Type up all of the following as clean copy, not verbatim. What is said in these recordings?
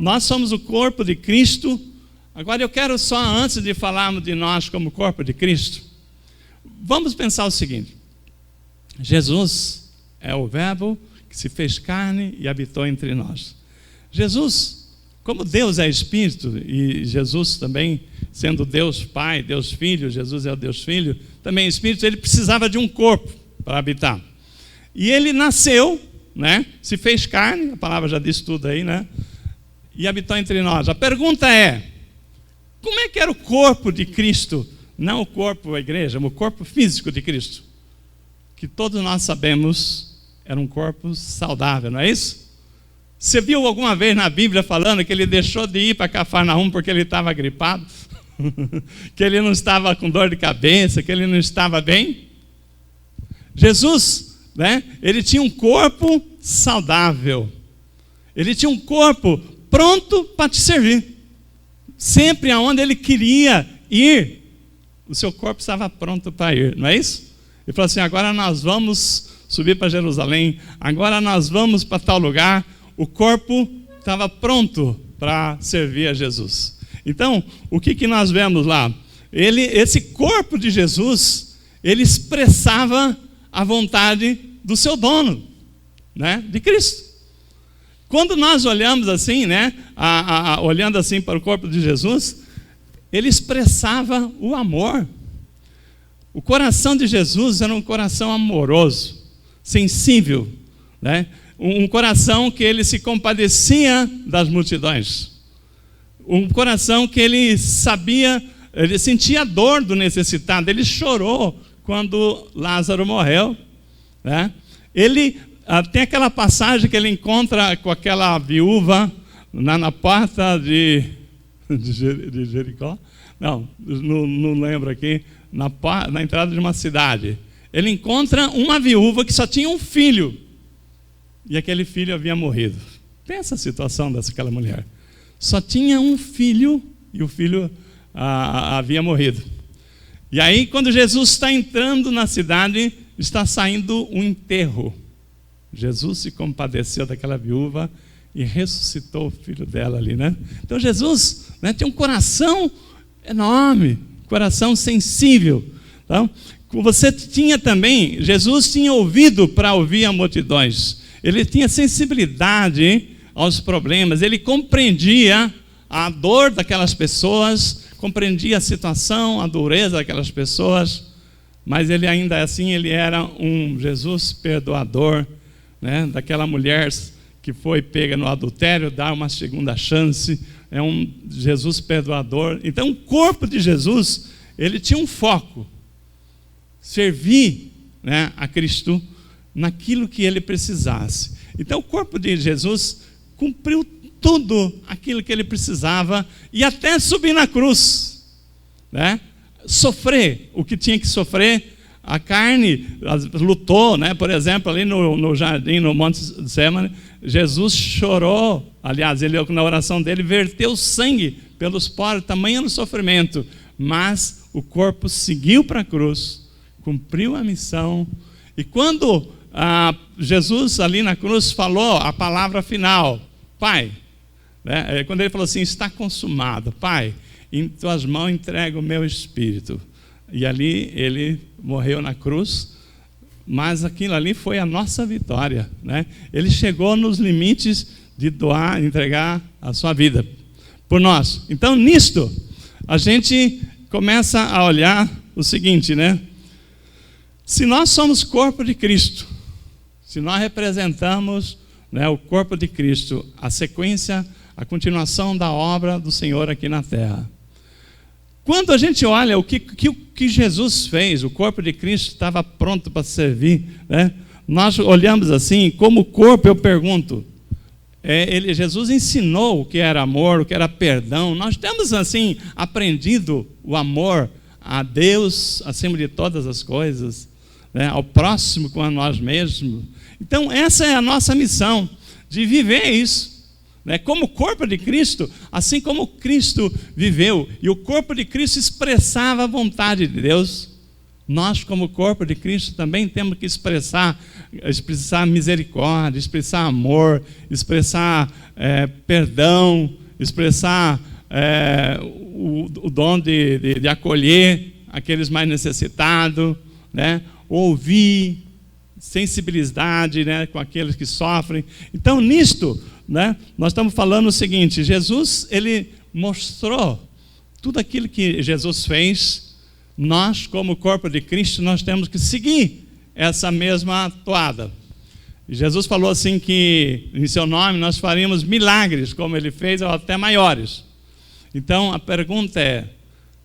nós somos o corpo de Cristo. Agora eu quero só, antes de falarmos de nós como corpo de Cristo, vamos pensar o seguinte: Jesus é o Verbo que se fez carne e habitou entre nós. Jesus, como Deus é Espírito, e Jesus também, sendo Deus Pai, Deus Filho, Jesus é o Deus Filho, também Espírito, ele precisava de um corpo para habitar. E ele nasceu, né? Se fez carne, a palavra já diz tudo aí, né? E habitou entre nós. A pergunta é: como é que era o corpo de Cristo? Não o corpo, a igreja, mas o corpo físico de Cristo. Que todos nós sabemos era um corpo saudável, não é isso? Você viu alguma vez na Bíblia falando que ele deixou de ir para Cafarnaum porque ele estava gripado? Que ele não estava com dor de cabeça, que ele não estava bem? Jesus, né? Ele tinha um corpo saudável. Ele tinha um corpo pronto para te servir. Sempre aonde ele queria ir, o seu corpo estava pronto para ir, não é isso? Ele falou assim: agora nós vamos subir para Jerusalém, agora nós vamos para tal lugar. O corpo estava pronto para servir a Jesus. Então, o que nós vemos lá? Esse corpo de Jesus, ele expressava a vontade do seu dono, né? De Cristo. Quando nós olhamos assim, né? Olhando assim para o corpo de Jesus, ele expressava o amor. O coração de Jesus era um coração amoroso, sensível, né? Um coração que ele se compadecia das multidões. Um coração que ele sabia, ele sentia a dor do necessitado. Ele chorou quando Lázaro morreu, né? Ele tem aquela passagem que ele encontra com aquela viúva na porta de Jericó. Não lembro aqui. Na entrada de uma cidade. Ele encontra uma viúva que só tinha um filho. E aquele filho havia morrido. Pensa a situação daquela mulher. Só tinha um filho e o filho havia morrido. E aí, quando Jesus está entrando na cidade, está saindo um enterro. Jesus se compadeceu daquela viúva e ressuscitou o filho dela ali, né? Então Jesus, né, tinha um coração enorme, coração sensível. Então, você tinha também, Jesus tinha ouvido para ouvir as multidões. Ele tinha sensibilidade aos problemas, ele compreendia a dor daquelas pessoas, compreendia a situação, a dureza daquelas pessoas, mas ele ainda assim, ele era um Jesus perdoador, né? Daquela mulher que foi pega no adultério, dá uma segunda chance, é um Jesus perdoador. Então o corpo de Jesus, ele tinha um foco, servir, né, a Cristo naquilo que ele precisasse. Então o corpo de Jesus cumpriu tudo aquilo que ele precisava e até subir na cruz, né? Sofrer o que tinha que sofrer. A carne lutou, né? Por exemplo, ali no jardim, no Monte Getsemane, Jesus chorou. Aliás, ele, na oração dele, verteu sangue pelos poros, tamanho no sofrimento. Mas o corpo seguiu para a cruz, cumpriu a missão. E quando Jesus ali na cruz falou a palavra final, Pai, né? Quando ele falou assim: está consumado, Pai, em tuas mãos entrego o meu espírito. E ali ele morreu na cruz, mas aquilo ali foi a nossa vitória, né? Ele chegou nos limites de doar, entregar a sua vida por nós. Então, nisto, a gente começa a olhar o seguinte, né? Se nós somos corpo de Cristo, se nós representamos, né, o corpo de Cristo, a sequência, a continuação da obra do Senhor aqui na terra. Quando a gente olha o que Jesus fez, o corpo de Cristo estava pronto para servir, né? Nós olhamos assim, como corpo, eu pergunto, Jesus ensinou o que era amor, o que era perdão. Nós temos assim aprendido o amor a Deus acima de todas as coisas, né? Ao próximo como a nós mesmos. Então essa é a nossa missão, de viver isso, né? Como corpo de Cristo, assim como Cristo viveu, e o corpo de Cristo expressava a vontade de Deus, Nós, como corpo de Cristo, também temos que expressar misericórdia, expressar amor, expressar perdão, expressar o dom de acolher aqueles mais necessitados, né? Ouvir, sensibilidade, né, com aqueles que sofrem. Então, nisto, né, nós estamos falando o seguinte: Jesus, ele mostrou tudo aquilo que Jesus fez. Nós, como corpo de Cristo, nós temos que seguir essa mesma toada. Jesus falou assim que em seu nome nós faríamos milagres, como ele fez, ou até maiores. Então a pergunta é,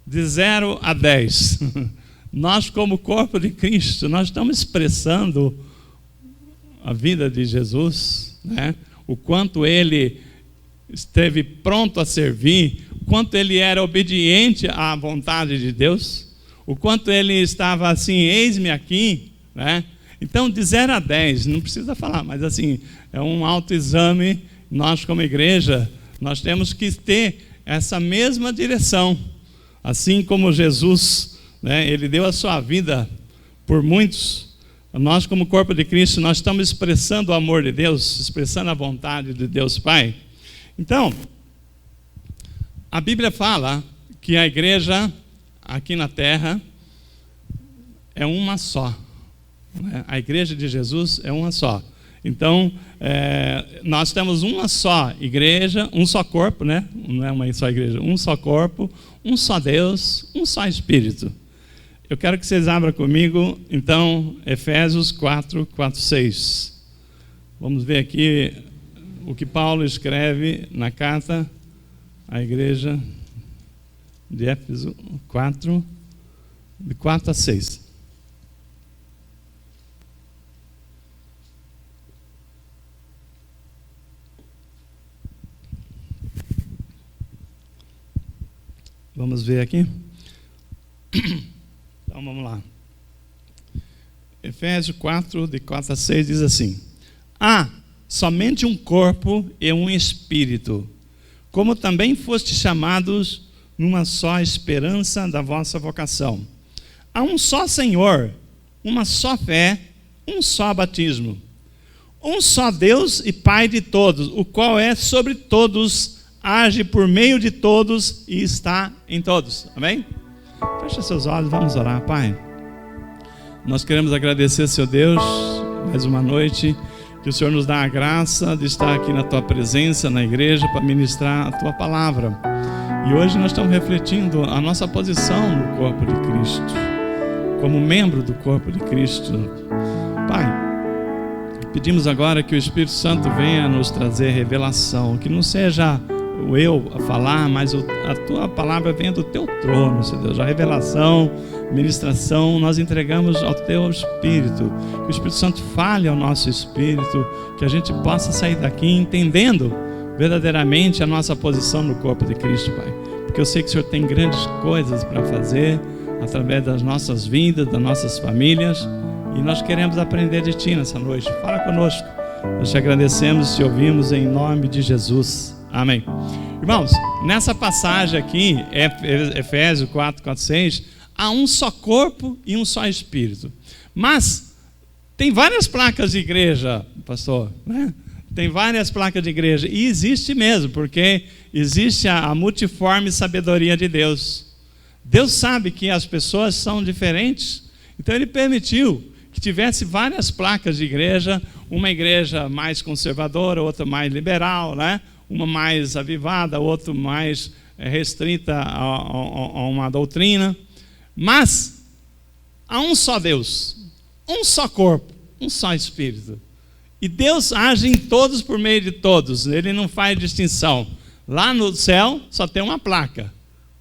de 0 a 10, nós como corpo de Cristo, nós estamos expressando a vida de Jesus, né? O quanto ele esteve pronto a servir, o quanto ele era obediente à vontade de Deus, o quanto ele estava assim, eis-me aqui, né? Então, de 0 a 10, não precisa falar, mas assim, é um autoexame. Nós, como igreja, nós temos que ter essa mesma direção. Assim como Jesus, né, ele deu a sua vida por muitos, nós, como corpo de Cristo, nós estamos expressando o amor de Deus, expressando a vontade de Deus Pai. Então, a Bíblia fala que a igreja aqui na terra é uma só, né? A igreja de Jesus é uma só. Então, nós temos uma só igreja, um só corpo, né? Não é uma só igreja, um só corpo, um só Deus, um só Espírito. Eu quero que vocês abram comigo, então, Efésios 4, 6. Vamos ver aqui o que Paulo escreve na carta à igreja de Éfeso 4, de 4 a 6. Vamos ver aqui? Então vamos lá. Efésios 4, de 4 a 6 diz assim: há somente um corpo e um espírito, como também fostes chamados numa só esperança da vossa vocação. Há um só Senhor, uma só fé, um só batismo. Um só Deus e Pai de todos, o qual é sobre todos, age por meio de todos e está em todos. Amém? Feche seus olhos, vamos orar. Pai, nós queremos agradecer, Senhor Deus, mais uma noite, que o Senhor nos dá a graça de estar aqui na Tua presença, na igreja, para ministrar a Tua palavra. E hoje nós estamos refletindo a nossa posição no corpo de Cristo, como membro do corpo de Cristo. Pai, pedimos agora que o Espírito Santo venha nos trazer revelação, que não seja eu a falar, mas a Tua palavra venha do Teu trono, Senhor Deus. A revelação, ministração, nós entregamos ao Teu Espírito. Que o Espírito Santo fale ao nosso espírito, que a gente possa sair daqui entendendo verdadeiramente a nossa posição no corpo de Cristo, Pai. Porque eu sei que o Senhor tem grandes coisas para fazer através das nossas vidas, das nossas famílias, e nós queremos aprender de Ti nessa noite. Fala conosco. Nós te agradecemos e te ouvimos em nome de Jesus. Amém. Irmãos, nessa passagem aqui, Efésios 4, 6, há um só corpo e um só espírito. Mas tem várias placas de igreja, pastor, né? Tem várias placas de igreja, e existe mesmo, porque existe a multiforme sabedoria de Deus. Deus sabe que as pessoas são diferentes, então Ele permitiu que tivesse várias placas de igreja, uma igreja mais conservadora, outra mais liberal, né? Uma mais avivada, outra mais restrita a uma doutrina. Mas há um só Deus, um só corpo, um só Espírito. E Deus age em todos por meio de todos, Ele não faz distinção. Lá no céu só tem uma placa,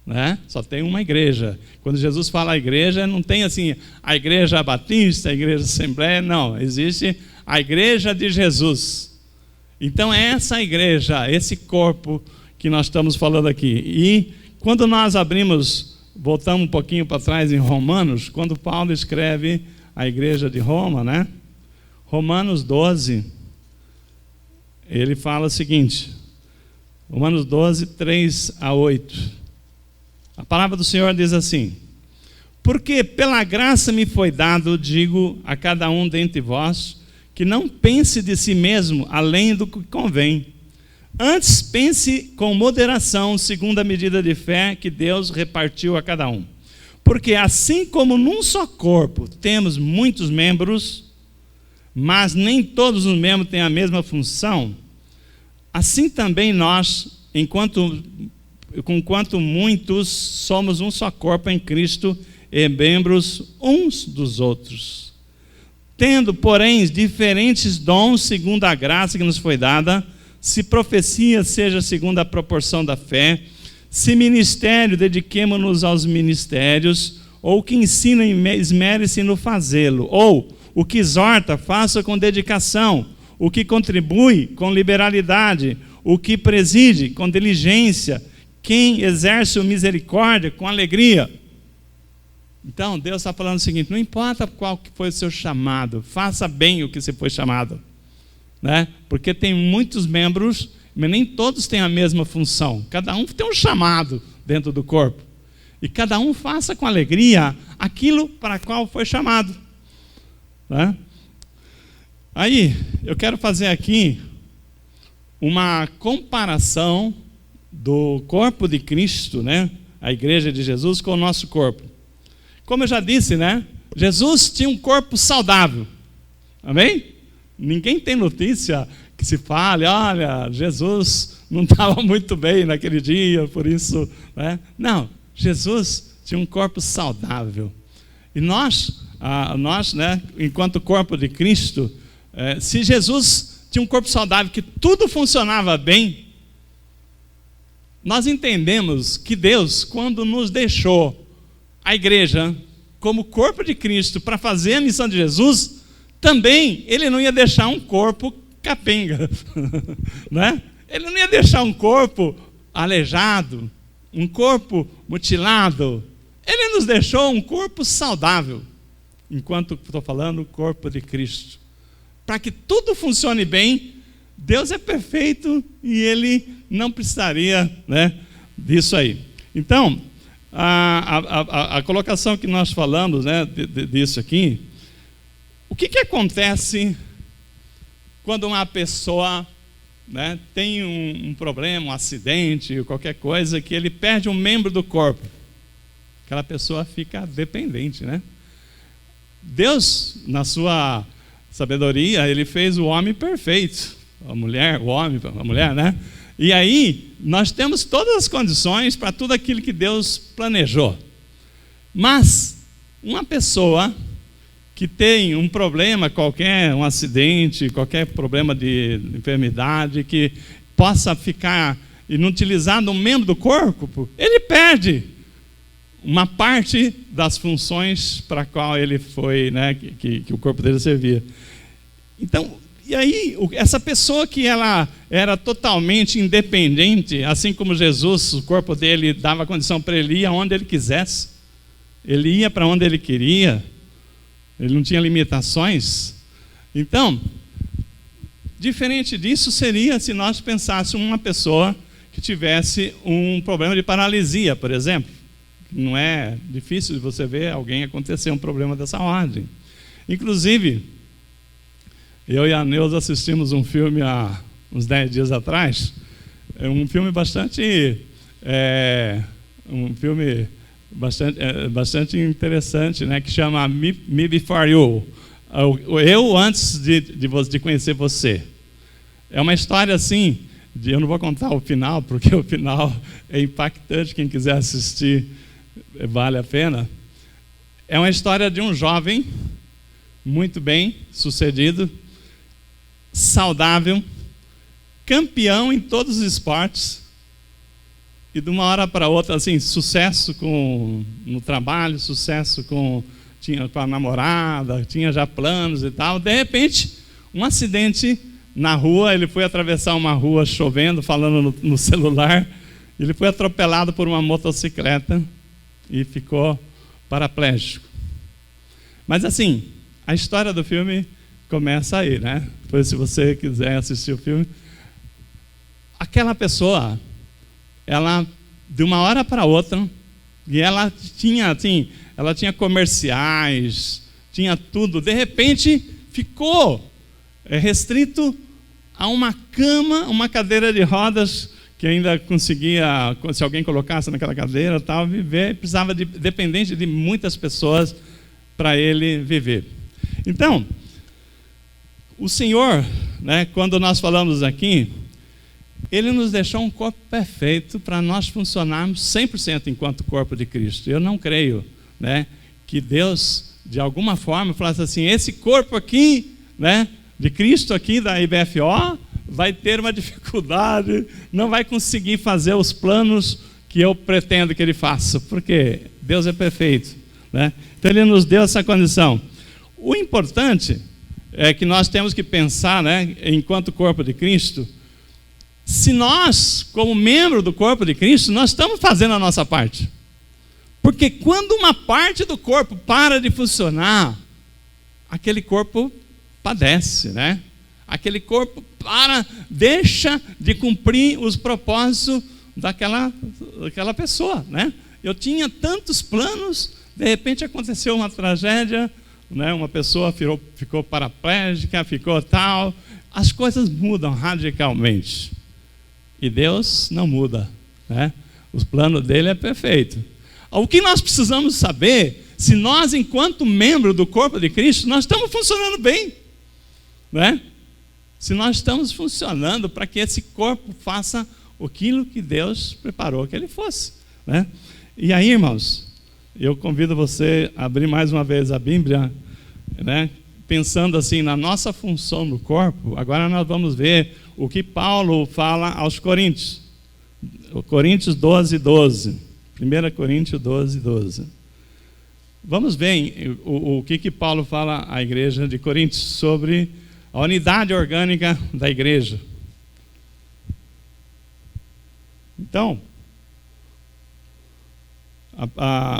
né? Só tem uma igreja. Quando Jesus fala a igreja, não tem assim a igreja batista, a igreja assembleia, não. Existe a igreja de Jesus. Então é essa igreja, esse corpo que nós estamos falando aqui. E quando nós voltamos um pouquinho para trás em Romanos, quando Paulo escreve a igreja de Roma, né? Romanos 12, ele fala o seguinte, Romanos 12, 3 a 8. A palavra do Senhor diz assim: Porque pela graça me foi dado, digo a cada um dentre vós, que não pense de si mesmo além do que convém. Antes pense com moderação, segundo a medida de fé que Deus repartiu a cada um. Porque assim como num só corpo temos muitos membros, mas nem todos os membros têm a mesma função, assim também nós, enquanto muitos, somos um só corpo em Cristo e membros uns dos outros. Tendo, porém, diferentes dons segundo a graça que nos foi dada, se profecia, seja segundo a proporção da fé, se ministério, dediquemo-nos aos ministérios, ou o que ensina, esmere-se no fazê-lo, ou o que exorta, faça com dedicação, o que contribui com liberalidade, o que preside com diligência, quem exerce misericórdia com alegria. Então, Deus está falando o seguinte: não importa qual que foi o seu chamado, faça bem o que você foi chamado. Né? Porque tem muitos membros, mas nem todos têm a mesma função. Cada um tem um chamado dentro do corpo. E cada um faça com alegria aquilo para qual foi chamado. Né? Aí, eu quero fazer aqui uma comparação do corpo de Cristo, né? A igreja de Jesus, com o nosso corpo. Como eu já disse, né? Jesus tinha um corpo saudável. Amém? Ninguém tem notícia que se fale, olha, Jesus não estava muito bem naquele dia, por isso, né? Não, Jesus tinha um corpo saudável. E nós, né, enquanto corpo de Cristo, se Jesus tinha um corpo saudável, que tudo funcionava bem, nós entendemos que Deus, quando nos deixou a igreja como corpo de Cristo para fazer a missão de Jesus, também Ele não ia deixar um corpo capenga, né? Ele não ia deixar um corpo aleijado, um corpo mutilado. Ele nos deixou um corpo saudável, enquanto estou falando o corpo de Cristo. Para que tudo funcione bem, Deus é perfeito e Ele não precisaria, né, disso aí. Então, a colocação que nós falamos, né, disso aqui, o que acontece quando uma pessoa, né, tem um problema, um acidente, qualquer coisa, que ele perde um membro do corpo? Aquela pessoa fica dependente, né? Deus, na sua sabedoria, Ele fez o homem perfeito, a mulher, o homem, a mulher, né? E aí, nós temos todas as condições para tudo aquilo que Deus planejou. Mas, uma pessoa que tem um problema qualquer, um acidente, qualquer problema de enfermidade, que possa ficar inutilizado um membro do corpo, ele perde uma parte das funções para a qual ele foi, né, que o corpo dele servia. Então, e aí, essa pessoa que ela era totalmente independente, assim como Jesus, o corpo dele dava condição para ele ir aonde ele quisesse, ele ia para onde ele queria, ele não tinha limitações. Então, diferente disso seria se nós pensássemos uma pessoa que tivesse um problema de paralisia, por exemplo. Não é difícil de você ver alguém acontecer um problema dessa ordem. Inclusive, eu e a Neuza assistimos um filme há uns 10 dias atrás, um filme bastante interessante, né, que chama Me Before You, eu antes de conhecer você. É uma história assim, eu não vou contar o final, porque o final é impactante, quem quiser assistir vale a pena. É uma história de um jovem muito bem sucedido, saudável, campeão em todos os esportes, e de uma hora para outra, assim, sucesso no trabalho, sucesso com a namorada, tinha já planos e tal. De repente, um acidente na rua, ele foi atravessar uma rua chovendo, falando no celular, ele foi atropelado por uma motocicleta e ficou paraplégico. Mas assim, a história do filme começa aí, né? Depois, se você quiser assistir o filme, aquela pessoa, ela, de uma hora para outra, E ela tinha, assim, ela tinha comerciais, tinha tudo. De repente, ficou restrito a uma cama, uma cadeira de rodas, que ainda conseguia, se alguém colocasse naquela cadeira, tal, viver, precisava dependente de muitas pessoas para ele viver. Então, o Senhor, né, quando nós falamos aqui, Ele nos deixou um corpo perfeito para nós funcionarmos 100% enquanto corpo de Cristo. Eu não creio, né, que Deus, de alguma forma, falasse assim, esse corpo aqui, né, de Cristo aqui da IBFO, vai ter uma dificuldade, não vai conseguir fazer os planos que eu pretendo que ele faça, porque Deus é perfeito, né? Então Ele nos deu essa condição. O importante é que nós temos que pensar, né, enquanto corpo de Cristo, se nós, como membro do corpo de Cristo, nós estamos fazendo a nossa parte. Porque quando uma parte do corpo para de funcionar, aquele corpo padece, né? Aquele corpo deixa de cumprir os propósitos daquela pessoa, né? Eu tinha tantos planos, de repente aconteceu uma tragédia, né? Uma pessoa ficou paraplégica, ficou tal. As coisas mudam radicalmente. E Deus não muda, né? O plano dele é perfeito. O que nós precisamos saber, se nós, enquanto membro do corpo de Cristo, nós estamos funcionando bem, né? Se nós estamos funcionando para que esse corpo faça aquilo que Deus preparou que ele fosse, né? E aí, irmãos, eu convido você a abrir mais uma vez a Bíblia, né? Pensando assim na nossa função no corpo. Agora nós vamos ver o que Paulo fala aos Coríntios. Coríntios 12, 12. 1 Coríntios 12, 12. Vamos ver o que Paulo fala à igreja de Coríntios sobre a unidade orgânica da igreja. Então,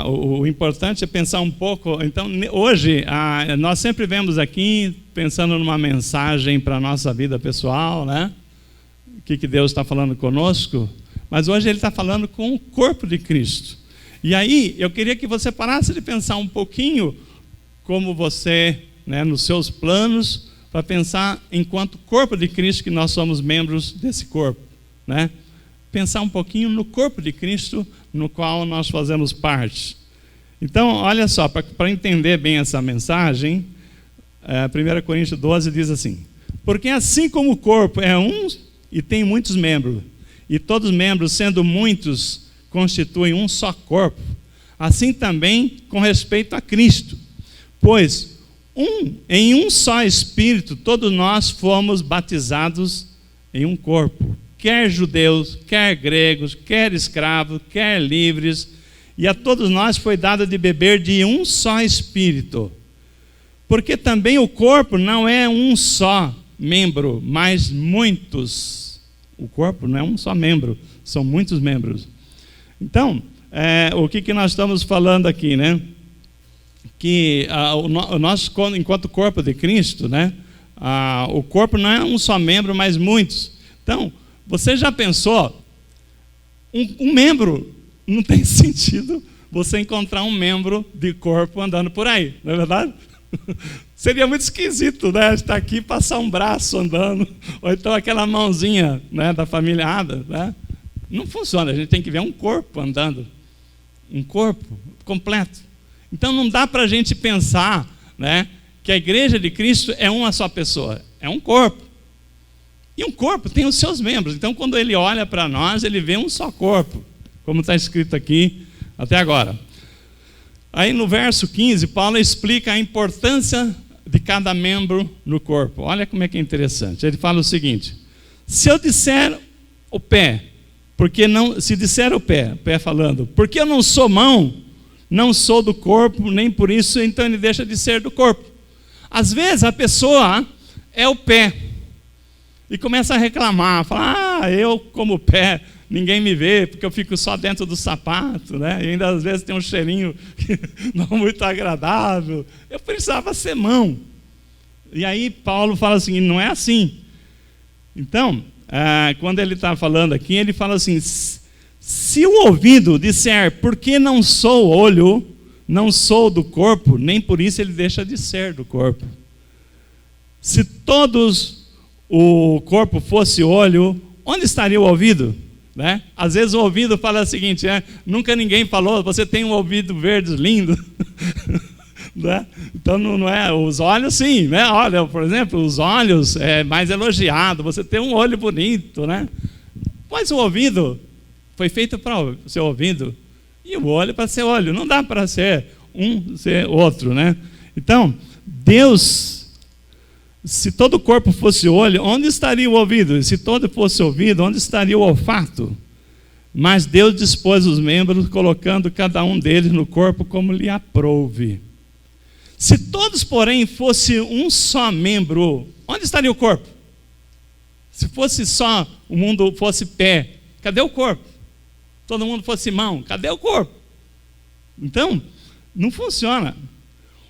o importante é pensar um pouco. Então, hoje, nós sempre vemos aqui, pensando numa mensagem para a nossa vida pessoal, né? O que Deus está falando conosco. Mas hoje Ele está falando com o corpo de Cristo. E aí, eu queria que você parasse de pensar um pouquinho como você, né, nos seus planos, para pensar enquanto corpo de Cristo, que nós somos membros desse corpo, né? Pensar um pouquinho no corpo de Cristo, no qual nós fazemos parte. Então, olha só, para entender bem essa mensagem, 1 Coríntios 12 diz assim: porque assim como o corpo é um e tem muitos membros, e todos os membros, sendo muitos, constituem um só corpo, assim também com respeito a Cristo. Pois em um só Espírito, todos nós fomos batizados em um corpo, quer judeus, quer gregos, quer escravos, quer livres, e a todos nós foi dado de beber de um só Espírito. Porque também o corpo não é um só membro, mas muitos. O corpo não é um só membro, são muitos membros. Então, o que nós estamos falando aqui, né? Que nós, enquanto corpo de Cristo, né? O corpo não é um só membro, mas muitos. Então, você já pensou, um membro, não tem sentido você encontrar um membro de corpo andando por aí, não é verdade? Seria muito esquisito, né? Estar aqui e passar um braço andando, ou então aquela mãozinha, né, da família Ada, né? Não funciona, a gente tem que ver um corpo andando, um corpo completo. Então não dá para a gente pensar, né, que a igreja de Cristo é uma só pessoa, é um corpo. E um corpo tem os seus membros. Então, quando ele olha para nós, ele vê um só corpo, como está escrito aqui até agora. Aí no verso 15, Paulo explica a importância de cada membro no corpo. Olha como é que é interessante. Ele fala o seguinte: se eu disser o pé, se disser o pé falando, porque eu não sou mão, não sou do corpo, nem por isso, então ele deixa de ser do corpo. Às vezes a pessoa é o pé, e começa a reclamar, fala, eu como pé, ninguém me vê, porque eu fico só dentro do sapato, né? E ainda às vezes tem um cheirinho não muito agradável. Eu precisava ser mão. E aí Paulo fala assim, não é assim. Então, quando ele está falando aqui, ele fala assim, Se o ouvido disser, porque não sou olho, não sou do corpo, nem por isso ele deixa de ser do corpo. Se todos o corpo fosse olho, onde estaria o ouvido? Né? Às vezes o ouvido fala o seguinte, nunca ninguém falou, você tem um ouvido verde lindo. Né? Então não é, os olhos sim, né? Olha, por exemplo, os olhos é mais elogiado, você tem um olho bonito, né? Mas o ouvido foi feito para o seu ouvido e o olho para ser olho, não dá para ser um ser outro, né? Então, Deus, se todo o corpo fosse olho, onde estaria o ouvido? Se todo fosse ouvido, onde estaria o olfato? Mas Deus dispôs os membros, colocando cada um deles no corpo como lhe aprouve. Se todos, porém, fosse um só membro, onde estaria o corpo? Se fosse só, o mundo fosse pé, cadê o corpo? Todo mundo fosse mão, cadê o corpo? Então, não funciona.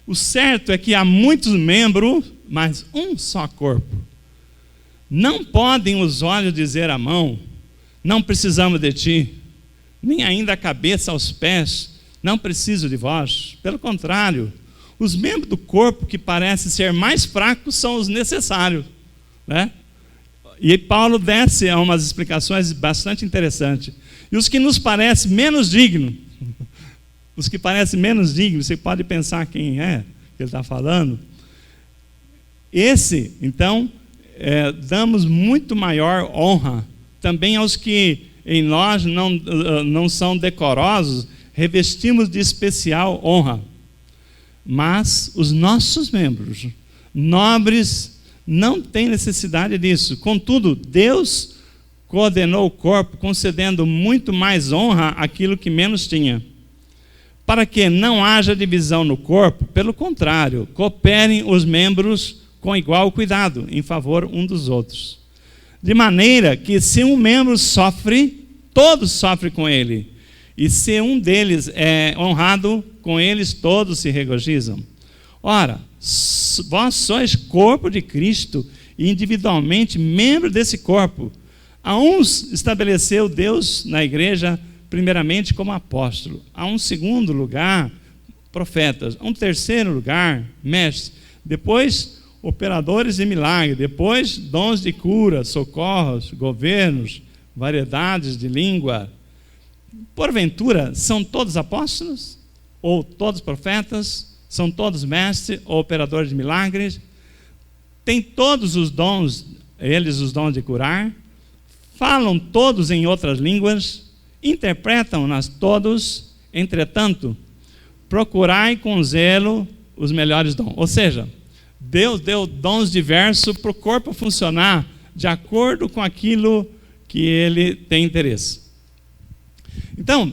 O certo é que há muitos membros, mas um só corpo. Não podem os olhos dizer à mão, não precisamos de ti, nem ainda a cabeça aos pés, não preciso de vós. Pelo contrário, os membros do corpo que parecem ser mais fracos são os necessários, né? E Paulo desce a umas explicações bastante interessantes. E os que nos parecem menos dignos, os que parecem menos dignos, você pode pensar quem é que ele está falando. Esse, então, damos muito maior honra também aos que em nós não são decorosos, revestimos de especial honra. Mas os nossos membros nobres não têm necessidade disso. Contudo, Deus coordenou o corpo, concedendo muito mais honra àquilo que menos tinha, para que não haja divisão no corpo. Pelo contrário, cooperem os membros com igual cuidado, em favor um dos outros. De maneira que se um membro sofre, todos sofrem com ele. E se um deles é honrado, com eles todos se regozijam. Ora, vós sois corpo de Cristo e individualmente membro desse corpo. A uns estabeleceu Deus na igreja, primeiramente como apóstolo. A um segundo lugar, profetas. A um terceiro lugar, mestres. Depois, operadores de milagres. Depois, dons de cura, socorros, governos, variedades de língua. Porventura, são todos apóstolos? Ou todos profetas? São todos mestres ou operadores de milagres? Têm todos os dons, eles os dons de curar? Falam todos em outras línguas? Interpretam-nas todos? Entretanto, procurai com zelo os melhores dons. Ou seja, Deus deu dons diversos para o corpo funcionar de acordo com aquilo que ele tem interesse. Então,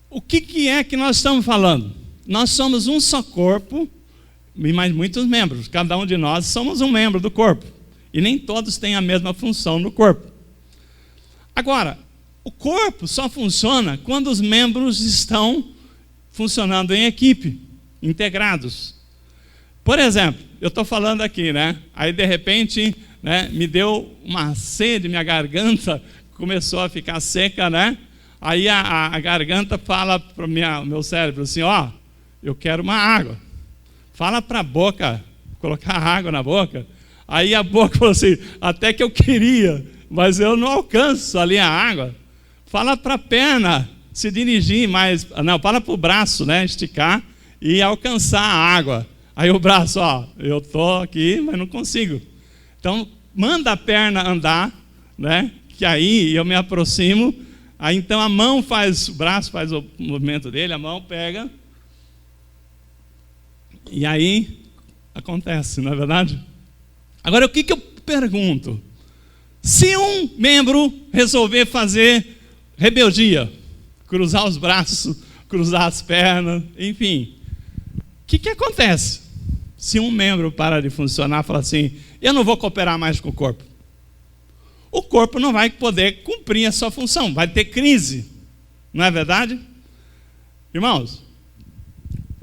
o que é que nós estamos falando? Nós somos um só corpo, mas muitos membros. Cada um de nós somos um membro do corpo. E nem todos têm a mesma função no corpo. Agora, o corpo só funciona quando os membros estão funcionando em equipe, integrados. Por exemplo, eu estou falando aqui, né? Aí de repente, né, me deu uma sede, minha garganta começou a ficar seca, né? Aí a garganta fala para o meu cérebro assim, ó, eu quero uma água. Fala para a boca, colocar água na boca. Aí a boca falou assim, até que eu queria, mas eu não alcanço ali a água. Fala para a perna se dirigir mais, não, fala para o braço, né, esticar e alcançar a água. Aí o braço, ó, eu estou aqui, mas não consigo. Então, manda a perna andar, né, que aí eu me aproximo. Aí então a mão faz, o braço faz o movimento dele, a mão pega. E aí acontece, não é verdade? Agora, o que eu pergunto? Se um membro resolver fazer rebeldia, cruzar os braços, cruzar as pernas, enfim, o que acontece? Se um membro para de funcionar e fala assim, eu não vou cooperar mais com o corpo. O corpo não vai poder cumprir a sua função, vai ter crise, não é verdade? Irmãos,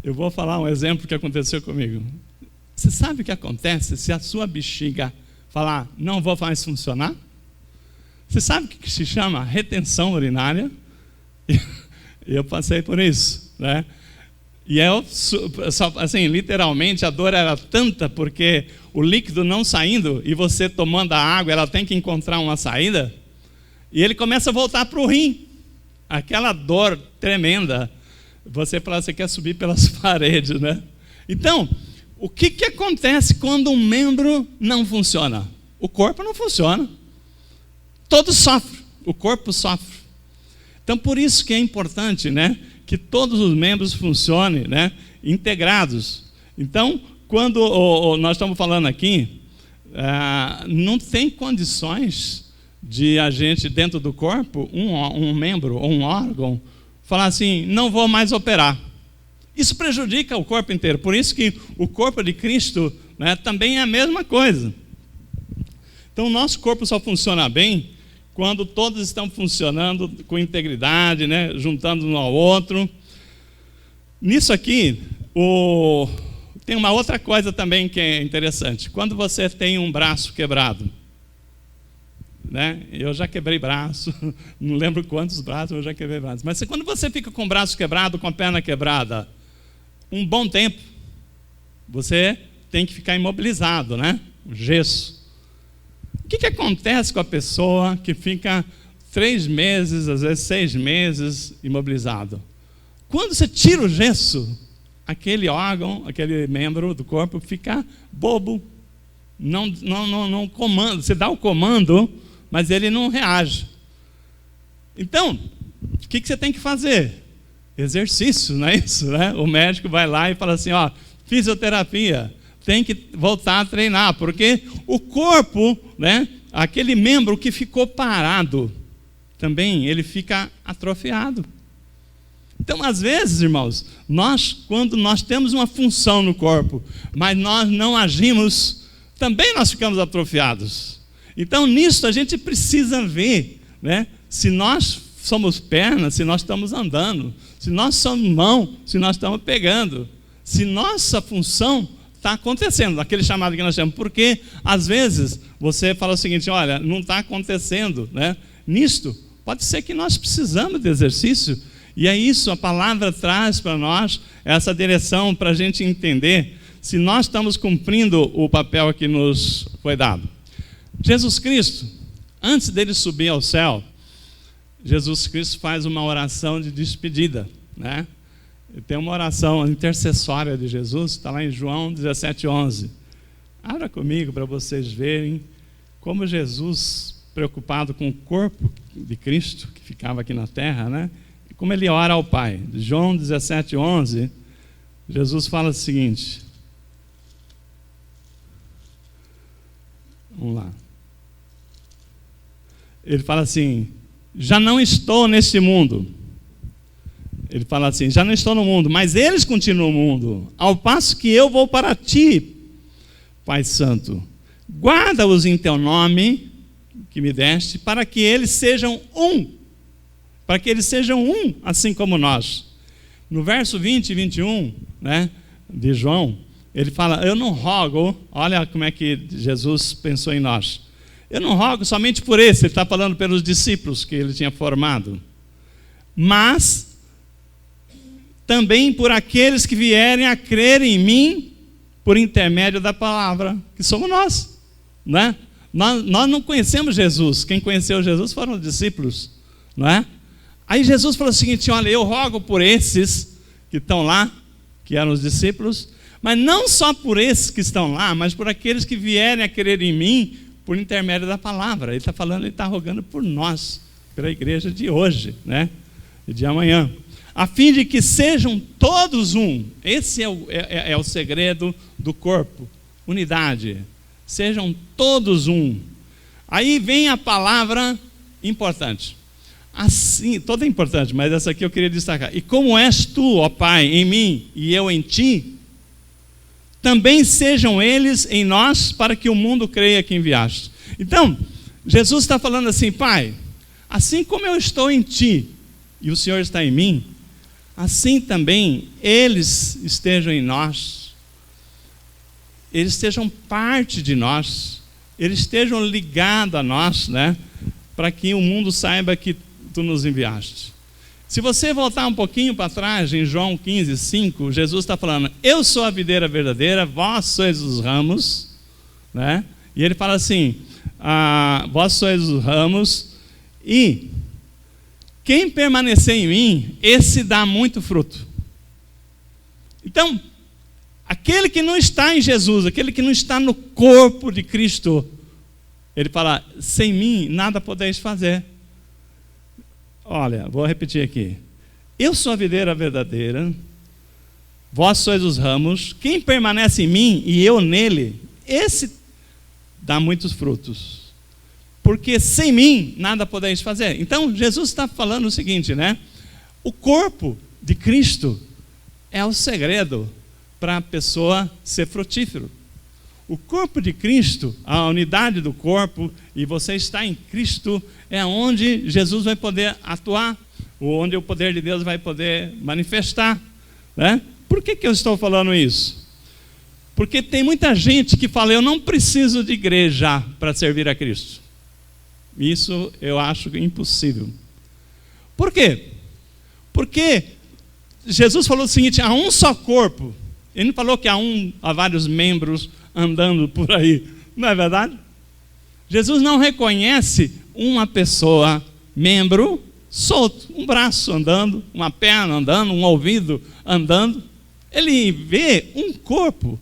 eu vou falar um exemplo que aconteceu comigo. Você sabe o que acontece se a sua bexiga falar, não vou mais funcionar? Você sabe o que se chama retenção urinária? Eu passei por isso, né? E eu, assim, literalmente, a dor era tanta porque o líquido não saindo e você tomando a água, ela tem que encontrar uma saída, e ele começa a voltar para o rim. Aquela dor tremenda. Você fala, você quer subir pelas paredes, né? Então, o que acontece quando um membro não funciona? O corpo não funciona. Todos sofrem, o corpo sofre. Então, por isso que é importante, né, que todos os membros funcionem, né, integrados. Então, quando nós estamos falando aqui, não tem condições de a gente, dentro do corpo, um membro ou um órgão, falar assim, não vou mais operar. Isso prejudica o corpo inteiro. Por isso que o corpo de Cristo, né, também é a mesma coisa. Então, o nosso corpo só funciona bem quando todos estão funcionando com integridade, né, juntando um ao outro. Nisso aqui, tem uma outra coisa também que é interessante. Quando você tem um braço quebrado, né, eu já quebrei braço, não lembro quantos braços eu já quebrei braço, mas quando você fica com o braço quebrado, com a perna quebrada, um bom tempo, você tem que ficar imobilizado, né? O gesso. O que acontece com a pessoa que fica 3 meses, às vezes 6 meses imobilizado? Quando você tira o gesso, aquele órgão, aquele membro do corpo fica bobo, não comanda. Você dá o comando, mas ele não reage. Então, o que você tem que fazer? Exercício, não é isso? Né? O médico vai lá e fala assim, ó, fisioterapia, tem que voltar a treinar, porque o corpo, né, aquele membro que ficou parado, também ele fica atrofiado. Então, às vezes, irmãos, quando nós temos uma função no corpo, mas nós não agimos, também nós ficamos atrofiados. Então, nisso a gente precisa ver, né, se nós somos pernas, se nós estamos andando, se nós somos mão, se nós estamos pegando, se nossa função está acontecendo, aquele chamado que nós chamamos, porque às vezes você fala o seguinte, olha, não está acontecendo, né? Nisto, pode ser que nós precisamos de exercício, e é isso, a palavra traz para nós essa direção para a gente entender se nós estamos cumprindo o papel que nos foi dado. Jesus Cristo, antes dele subir ao céu, Jesus Cristo faz uma oração de despedida, né? Tem uma oração intercessória de Jesus, está lá em João 17:11. Abra comigo para vocês verem como Jesus, preocupado com o corpo de Cristo, que ficava aqui na terra, né? E como ele ora ao Pai. João 17:11, Jesus fala o seguinte. Vamos lá. Ele fala assim, já não estou neste mundo. Ele fala assim, já não estou no mundo, mas eles continuam no mundo, ao passo que eu vou para ti, Pai Santo. Guarda-os em teu nome, que me deste, para que eles sejam um. Para que eles sejam um, assim como nós. No verso 20 e 21, né, de João, ele fala, eu não rogo, olha como é que Jesus pensou em nós. Eu não rogo somente por esse, ele está falando pelos discípulos que ele tinha formado, mas também por aqueles que vierem a crer em mim por intermédio da palavra, que somos nós, né? Nós não conhecemos Jesus, quem conheceu Jesus foram os discípulos, não é? Aí Jesus falou o seguinte, olha, eu rogo por esses que estão lá, que eram os discípulos, mas não só por esses que estão lá, mas por aqueles que vierem a crer em mim por intermédio da palavra. Ele está falando, ele está rogando por nós, pela igreja de hoje, né? E de amanhã, a fim de que sejam todos um. Esse é o segredo do corpo, unidade. Sejam todos um. Aí vem a palavra importante. Assim, toda é importante, mas essa aqui eu queria destacar. E como és tu, ó Pai, em mim e eu em ti, também sejam eles em nós, para que o mundo creia que enviaste. Então, Jesus está falando assim, Pai, assim como eu estou em ti e o Senhor está em mim, assim também eles estejam em nós, eles estejam parte de nós, eles estejam ligados a nós, né? para que o mundo saiba que tu nos enviaste. Se você voltar um pouquinho para trás, em João 15, 5, Jesus está falando: eu sou a videira verdadeira, vós sois os ramos, né? E ele fala assim: vós sois os ramos, e quem permanecer em mim, esse dá muito fruto. Então, aquele que não está em Jesus, aquele que não está no corpo de Cristo, ele fala: sem mim nada podeis fazer. Olha, vou repetir aqui: eu sou a videira verdadeira, vós sois os ramos, quem permanece em mim e eu nele, esse dá muitos frutos, porque sem mim nada podeis fazer. Então Jesus está falando o seguinte, né? O corpo de Cristo é o segredo para a pessoa ser frutífero. O corpo de Cristo, a unidade do corpo, e você está em Cristo, é onde Jesus vai poder atuar, onde o poder de Deus vai poder manifestar, né? Por que eu estou falando isso? Porque tem muita gente que fala: eu não preciso de igreja para servir a Cristo. Isso eu acho impossível. Por quê? Porque Jesus falou o seguinte: há um só corpo. Ele não falou que há vários membros andando por aí, não é verdade? Jesus não reconhece uma pessoa, membro solto, um braço andando, uma perna andando, um ouvido andando. Ele vê um corpo.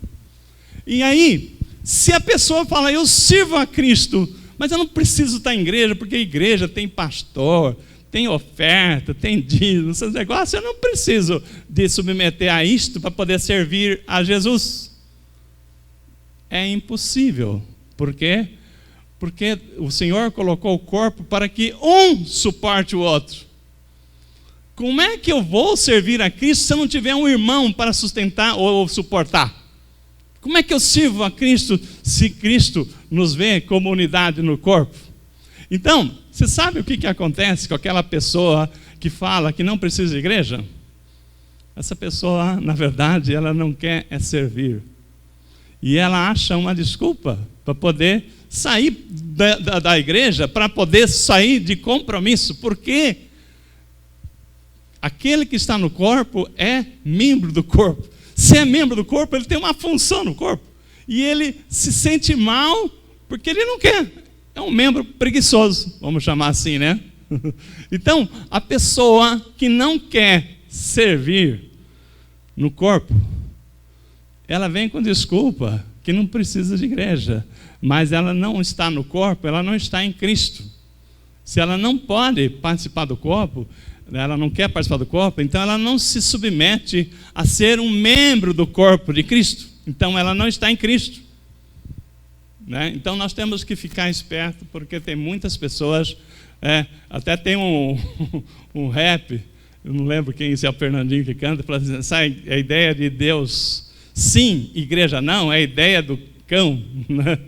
E aí, se a pessoa fala: eu sirvo a Cristo, mas eu não preciso estar em igreja, porque a igreja tem pastor, tem oferta, tem dízimo, esses negócios, eu não preciso de submeter a isto para poder servir a Jesus. É impossível. Por quê? Porque o Senhor colocou o corpo para que um suporte o outro. Como é que eu vou servir a Cristo se eu não tiver um irmão para sustentar ou suportar? Como é que eu sirvo a Cristo se Cristo nos vê como unidade no corpo? Então, você sabe o que acontece com aquela pessoa que fala que não precisa de igreja? Essa pessoa, na verdade, ela não quer servir. E ela acha uma desculpa para poder sair da igreja, para poder sair de compromisso, porque aquele que está no corpo é membro do corpo. Se é membro do corpo, ele tem uma função no corpo. E ele se sente mal porque ele não quer. É um membro preguiçoso, vamos chamar assim, né? Então, a pessoa que não quer servir no corpo, ela vem com desculpa que não precisa de igreja, mas ela não está no corpo, ela não está em Cristo. Se ela não pode participar do corpo, ela não quer participar do corpo, então ela não se submete a ser um membro do corpo de Cristo. Então ela não está em Cristo, né? Então nós temos que ficar esperto, porque tem muitas pessoas, até tem um rap, eu não lembro quem, se é o Fernandinho que canta, fala assim: essa é a ideia de Deus sim, igreja não, é a ideia do cão, né?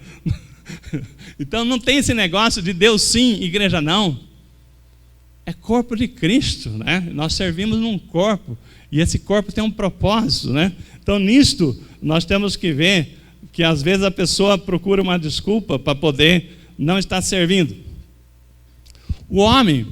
Então não tem esse negócio de Deus sim, igreja não. É corpo de Cristo, né? Nós servimos num corpo, e esse corpo tem um propósito, né? Então nisto nós temos que ver que às vezes a pessoa procura uma desculpa para poder não estar servindo. O homem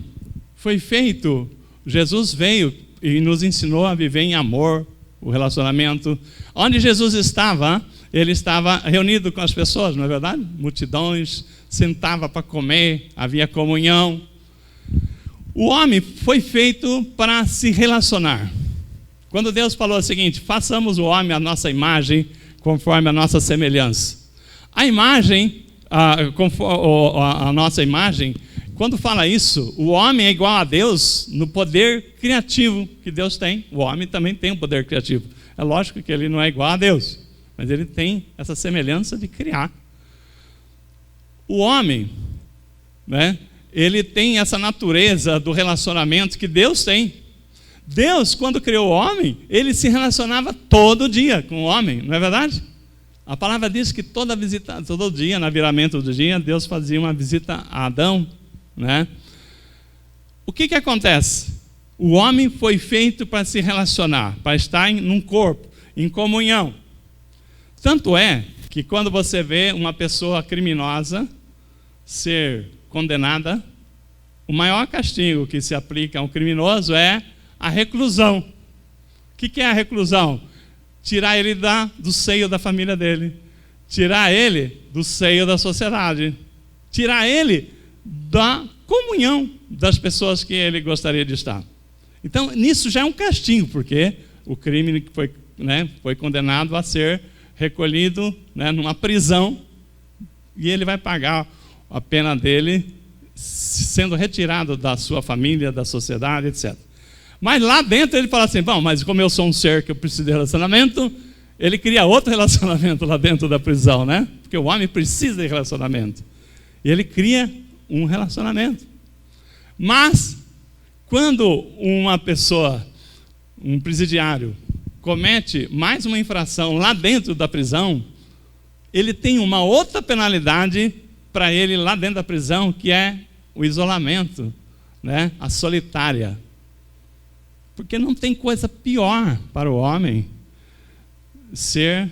foi feito, Jesus veio e nos ensinou a viver em amor, o relacionamento. Onde Jesus estava, ele estava reunido com as pessoas, não é verdade? Multidões, sentava para comer, havia comunhão. O homem foi feito para se relacionar. Quando Deus falou o seguinte: façamos o homem à nossa imagem, conforme a nossa semelhança. A imagem, a nossa imagem, quando fala isso, o homem é igual a Deus no poder criativo que Deus tem. O homem também tem um poder criativo. É lógico que ele não é igual a Deus, mas ele tem essa semelhança de criar. O homem, né, ele tem essa natureza do relacionamento que Deus tem. Deus, quando criou o homem, ele se relacionava todo dia com o homem, não é verdade? A palavra diz que todo dia, no viramento do dia, Deus fazia uma visita a Adão, né? O que acontece? O homem foi feito para se relacionar, para estar num corpo, em comunhão. Tanto é que quando você vê uma pessoa criminosa ser condenada, o maior castigo que se aplica a um criminoso é a reclusão. O que é a reclusão? Tirar ele do seio da família dele, tirar ele do seio da sociedade, tirar ele da comunhão das pessoas que ele gostaria de estar. Então, nisso já é um castigo, porque o crime foi condenado a ser recolhido, numa prisão, e ele vai pagar a pena dele sendo retirado da sua família, da sociedade, etc. Mas lá dentro ele fala assim, bom, mas como eu sou um ser que eu preciso de relacionamento, ele cria outro relacionamento lá dentro da prisão, porque o homem precisa de relacionamento. E ele cria um relacionamento. Mas, quando uma pessoa, um presidiário, comete mais uma infração lá dentro da prisão, ele tem uma outra penalidade para ele lá dentro da prisão, que é o isolamento, a solitária. Porque não tem coisa pior para o homem ser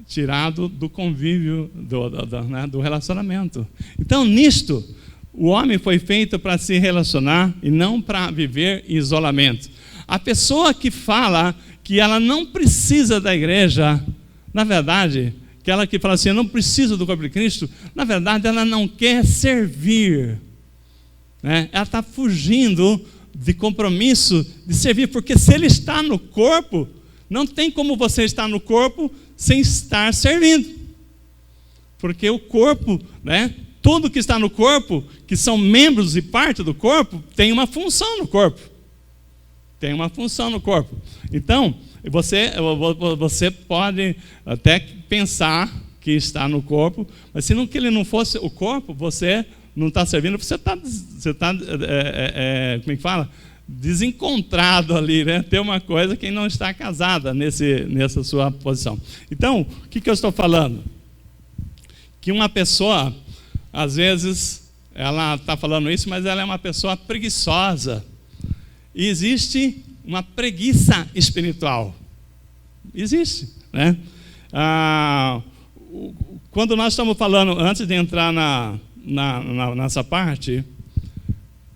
tirado do convívio, do relacionamento. Então, nisto, o homem foi feito para se relacionar e não para viver em isolamento. A pessoa que fala que ela não precisa da igreja, na verdade, aquela que fala assim, eu não preciso do corpo de Cristo, na verdade, ela não quer servir. Ela está fugindo de compromisso de servir, porque se ele está no corpo, não tem como você estar no corpo sem estar servindo. Porque o corpo, tudo que está no corpo, que são membros e parte do corpo, tem uma função no corpo. Tem uma função no corpo. Então, você pode até pensar que está no corpo, mas se não que ele não fosse o corpo, você não está servindo, você está como é que fala? Desencontrado ali, Tem uma coisa que não está casada nessa sua posição. Então, o que eu estou falando? Que uma pessoa, às vezes, ela está falando isso, mas ela é uma pessoa preguiçosa. E existe uma preguiça espiritual. Existe, quando nós estamos falando, antes de entrar nessa parte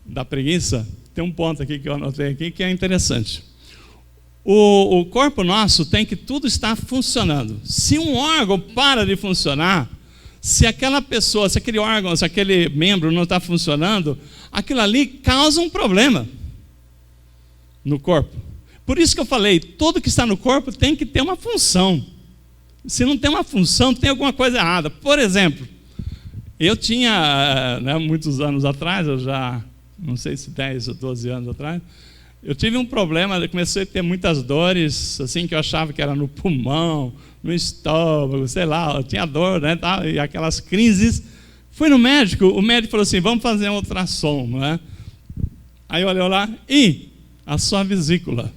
da preguiça, tem um ponto aqui que eu anotei aqui que é interessante. O corpo nosso tem que tudo estar funcionando. Se um órgão para de funcionar, se aquela pessoa, se aquele órgão, se aquele membro não está funcionando, aquilo ali causa um problema no corpo. Por isso que eu falei, tudo que está no corpo tem que ter uma função. Se não tem uma função, tem alguma coisa errada. Por exemplo, eu tinha, muitos anos atrás, eu já, não sei se 10 ou 12 anos atrás, eu tive um problema, eu comecei a ter muitas dores, assim, que eu achava que era no pulmão, no estômago, sei lá, eu tinha dor, e aquelas crises. Fui no médico, o médico falou assim, vamos fazer um ultrassom, Aí eu olhei lá, a sua vesícula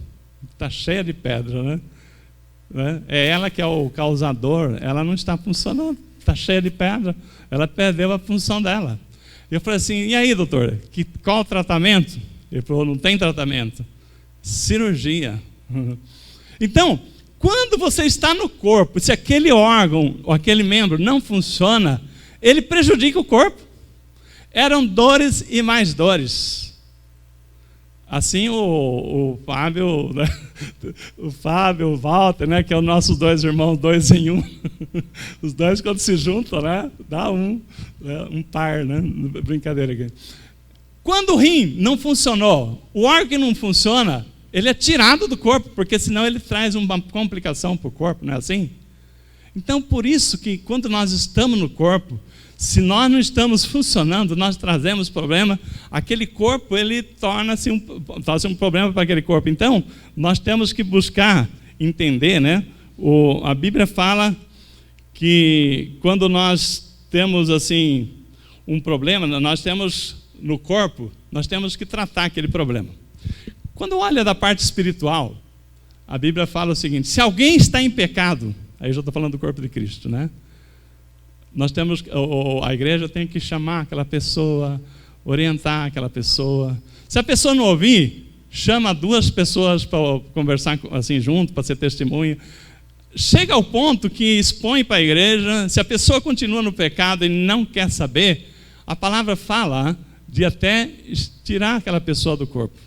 está cheia de pedra, É ela que é o causador, ela não está funcionando, está cheia de pedra, ela perdeu a função dela. Eu falei assim, e aí, doutor, qual o tratamento? Ele falou, não tem tratamento, cirurgia. Então, quando você está no corpo, se aquele órgão ou aquele membro não funciona, ele prejudica o corpo. Eram dores e mais dores. Assim o Fábio, o Walter, que é os nossos dois irmãos, 2 em 1. Os dois, quando se juntam, dá um par, brincadeira aqui. Quando o rim não funcionou, o órgão que não funciona, ele é tirado do corpo, porque senão ele traz uma complicação para o corpo, não é assim? Então, por isso que quando nós estamos no corpo, se nós não estamos funcionando, nós trazemos problema, aquele corpo, ele torna-se um problema para aquele corpo. Então, nós temos que buscar entender, a Bíblia fala que quando nós temos, assim, um problema, nós temos no corpo, nós temos que tratar aquele problema. Quando olha da parte espiritual, a Bíblia fala o seguinte, se alguém está em pecado, aí eu já estou falando do corpo de Cristo, nós temos, a igreja tem que chamar aquela pessoa, orientar aquela pessoa. Se a pessoa não ouvir, chama 2 pessoas para conversar assim junto, para ser testemunha. Chega ao ponto que expõe para a igreja. Se a pessoa continua no pecado e não quer saber, a palavra fala de até tirar aquela pessoa do corpo.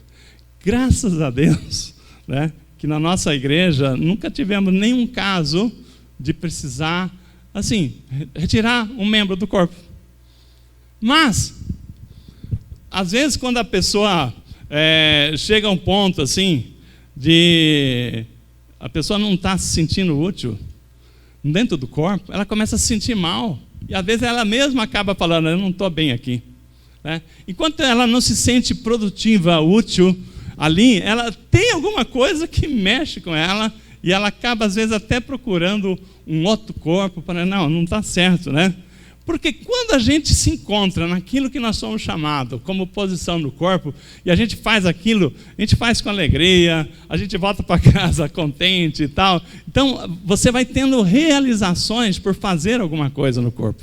Graças a Deus, né, que na nossa igreja nunca tivemos nenhum caso de precisar, assim, retirar um membro do corpo. Mas, às vezes, quando a pessoa chega a um ponto assim, de a pessoa não está se sentindo útil dentro do corpo, ela começa a se sentir mal. E às vezes ela mesma acaba falando, eu não estou bem aqui. Né? Enquanto ela não se sente produtiva, útil ali, ela tem alguma coisa que mexe com ela e ela acaba às vezes até procurando um outro corpo para, não está certo, né? Porque quando a gente se encontra naquilo que nós somos chamados como posição do corpo, e a gente faz aquilo, a gente faz com alegria, a gente volta para casa contente e tal. Então, você vai tendo realizações por fazer alguma coisa no corpo.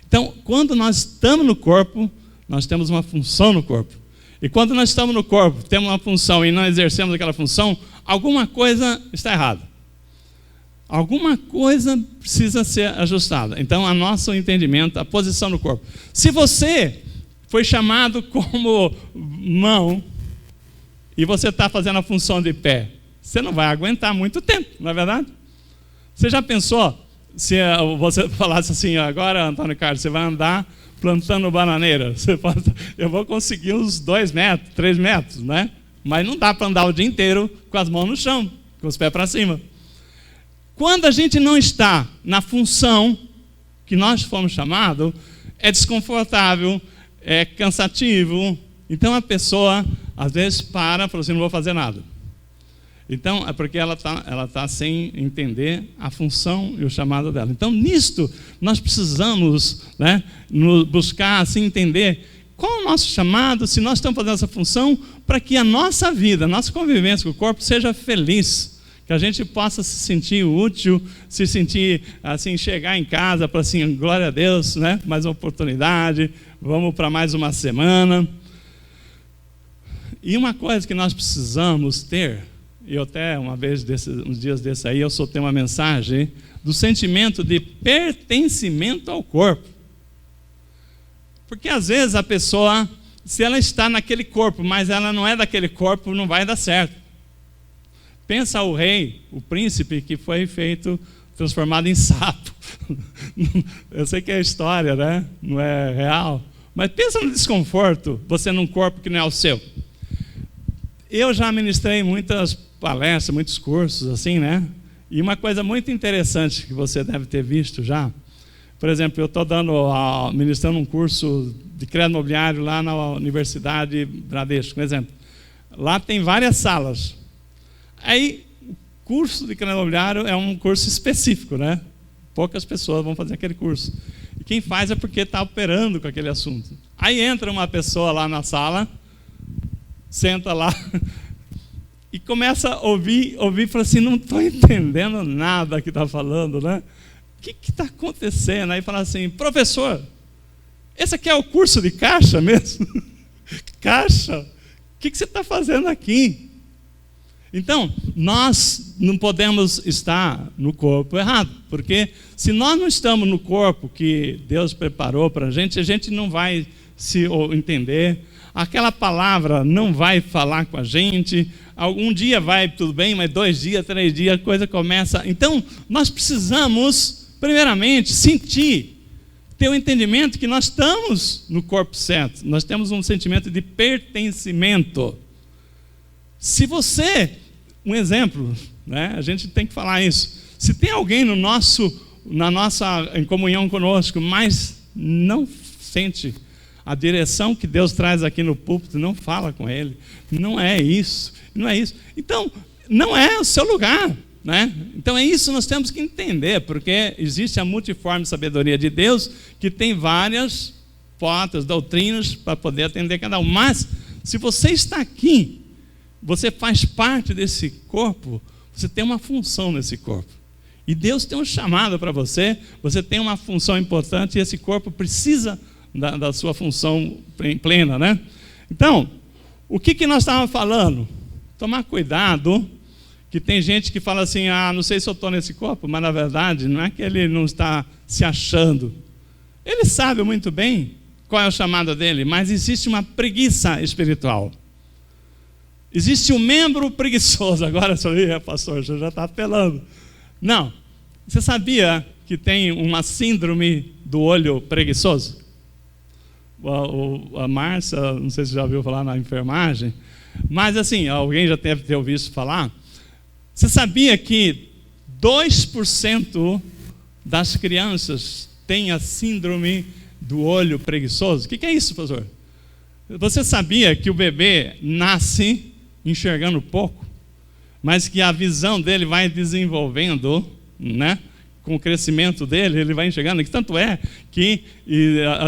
Então, quando nós estamos no corpo, nós temos uma função no corpo. E quando nós estamos no corpo, temos uma função e não exercemos aquela função, alguma coisa está errada. Alguma coisa precisa ser ajustada. Então, o nosso entendimento, a posição do corpo. Se você foi chamado como mão e você está fazendo a função de pé, você não vai aguentar muito tempo, não é verdade? Você já pensou, se você falasse assim, agora, Antônio Carlos, você vai andar plantando bananeira. Você fala, eu vou conseguir uns 2 metros, 3 metros, né? Mas não dá para andar o dia inteiro com as mãos no chão, com os pés para cima. Quando a gente não está na função que nós fomos chamados, é desconfortável, é cansativo. Então a pessoa, às vezes, para e fala assim, não vou fazer nada. Então, é porque ela tá sem entender a função e o chamado dela. Então, nisto, nós precisamos, né, buscar assim, entender qual é o nosso chamado, se nós estamos fazendo essa função, para que a nossa vida, a nossa convivência com o corpo seja feliz. Que a gente possa se sentir útil, se sentir, assim, chegar em casa para assim, glória a Deus, né? Mais uma oportunidade, vamos para mais uma semana. E uma coisa que nós precisamos ter, eu até uma vez, uns dias desses aí, eu soltei uma mensagem do sentimento de pertencimento ao corpo. Porque às vezes a pessoa, se ela está naquele corpo, mas ela não é daquele corpo, não vai dar certo. Pensa o rei, o príncipe que foi transformado em sapo. Eu sei que é história, né? Não é real. Mas pensa no desconforto, você num corpo que não é o seu. Eu já ministrei muitas palestras, muitos cursos, assim, né? E uma coisa muito interessante que você deve ter visto já. Por exemplo, eu estou ministrando um curso de crédito imobiliário lá na Universidade Bradesco, por exemplo. Lá tem várias salas. Aí, o curso de crédito imobiliário é um curso específico, né? Poucas pessoas vão fazer aquele curso. E quem faz é porque está operando com aquele assunto. Aí entra uma pessoa lá na sala, senta lá e começa a ouvir e fala assim, não estou entendendo nada que está falando, né? O que está acontecendo? Aí fala assim, professor, esse aqui é o curso de caixa mesmo? Caixa? O que você está fazendo aqui? Então, nós não podemos estar no corpo errado, porque se nós não estamos no corpo que Deus preparou para a gente não vai se entender, aquela palavra não vai falar com a gente, algum dia vai tudo bem, mas 2 dias, 3 dias, a coisa começa. Então, nós precisamos, primeiramente, ter o entendimento que nós estamos no corpo certo, nós temos um sentimento de pertencimento. Se você, um exemplo, né, a gente tem que falar isso, se tem alguém em comunhão conosco, mas não sente a direção que Deus traz aqui no púlpito, não fala com ele, não é isso, então, não é o seu lugar, né? Então é isso que nós temos que entender, porque existe a multiforme sabedoria de Deus, que tem várias portas, doutrinas, para poder atender cada um, mas se você está aqui, você faz parte desse corpo, você tem uma função nesse corpo. E Deus tem um chamado para você, você tem uma função importante e esse corpo precisa da sua função plena, né? Então, o que nós estávamos falando? Tomar cuidado, que tem gente que fala assim, não sei se eu estou nesse corpo, mas na verdade não é que ele não está se achando. Ele sabe muito bem qual é o chamado dele, mas existe uma preguiça espiritual. Existe um membro preguiçoso. Agora, pastor, você já está apelando. Não. Você sabia que tem uma síndrome do olho preguiçoso? A Márcia, não sei se já ouviu falar na enfermagem, mas assim, alguém já deve ter ouvido falar. Você sabia que 2% das crianças têm a síndrome do olho preguiçoso? O que é isso, pastor? Você sabia que o bebê nasce enxergando pouco, mas que a visão dele vai desenvolvendo, né? Com o crescimento dele, ele vai enxergando. E tanto é que